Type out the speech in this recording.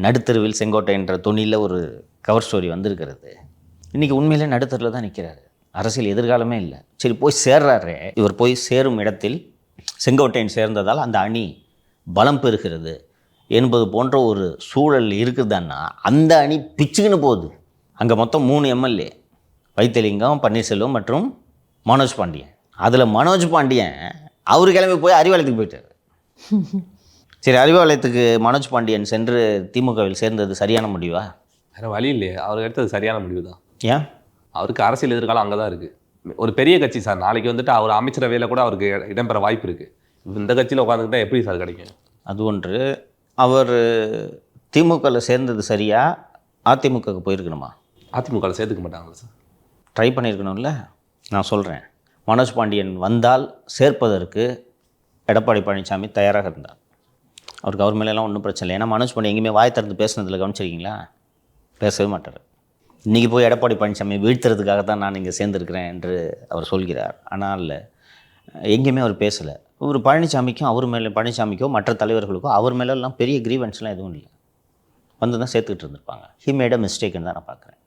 நடுத்தருவில் செங்கோட்டை என்ற தொனியில் ஒரு கவர் ஸ்டோரி வந்திருக்கிறது. இன்றைக்கி உண்மையிலே நடுத்தரில் தான் நிற்கிறாரு. அரசியல் எதிர்காலமே இல்லை. சரி, போய் சேர்றாரு. இவர் போய் சேரும் இடத்தில் செங்கோட்டையன் சேர்ந்ததால் அந்த அணி பலம் பெறுகிறது என்பது போன்ற ஒரு சூழல் இருக்குதுன்னா அந்த அணி பிச்சுக்குன்னு போகுது. அங்கே மொத்தம் 3 எம்எல்ஏ, வைத்தியலிங்கம், பன்னீர்செல்வம் மற்றும் மனோஜ் பாண்டியன். அதில் மனோஜ் பாண்டியன் அவர் கிளம்பி போய் அறிவாலயத்துக்கு போயிட்டார். சரி, அறிவாலயத்துக்கு மனோஜ் பாண்டியன் சென்று திமுகவில் சேர்ந்தது சரியான முடிவா? வேறு வழி இல்லையே, அவருக்கு எடுத்தது சரியான முடிவு தான். ஏன்? அவருக்கு அரசியல் எதிர்காலம் அங்கே தான் இருக்குது. ஒரு பெரிய கட்சி சார், நாளைக்கு வந்துட்டு அவர் அமைச்சரவையில் கூட அவருக்கு இடம்பெற வாய்ப்பு இருக்குது. இந்த கட்சியில் உட்காந்துக்கிட்டா எப்படி சார் கிடைக்கும்? அது ஒன்று. அவர் திமுகவில் சேர்ந்தது சரியா, அதிமுகவுக்கு போயிருக்கணுமா? அதிமுகவில் சேர்த்துக்க மாட்டாங்களா சார்? ட்ரை பண்ணியிருக்கணும்ல. நான் சொல்கிறேன், மனோஜ் பாண்டியன் வந்தால் சேர்ப்பதற்கு எடப்பாடி பழனிசாமி தயாராக இருந்தார். அவருக்கு அவர் மேலெல்லாம் ஒன்றும் பிரச்சனை இல்லை. ஏன்னா மனோஜ் பாண்டியன் எங்கேயுமே வாய் திறந்து பேசுனதில் கவனிச்சிருக்கீங்களா? பேசவே மாட்டார். இன்றைக்கி போய் எடப்பாடி பழனிசாமி வீழ்த்துறதுக்காக தான் நான் இங்கே சேர்ந்துருக்கிறேன் என்று அவர் சொல்கிறார். ஆனால் எங்கேயுமே அவர் பேசலை. ஒரு பழனிசாமிக்கும் அவர் மேலே, பழனிசாமிக்கோ மற்ற தலைவர்களுக்கோ அவர் மேலெல்லாம் பெரிய கிரீவன்ஸ்லாம் எதுவும் இல்லை. வந்து தான் சேர்த்துக்கிட்டு இருந்திருப்பாங்க. ஹி மேட் அ மிஸ்டேக்குன்னு தான் நான் பார்க்குறேன்.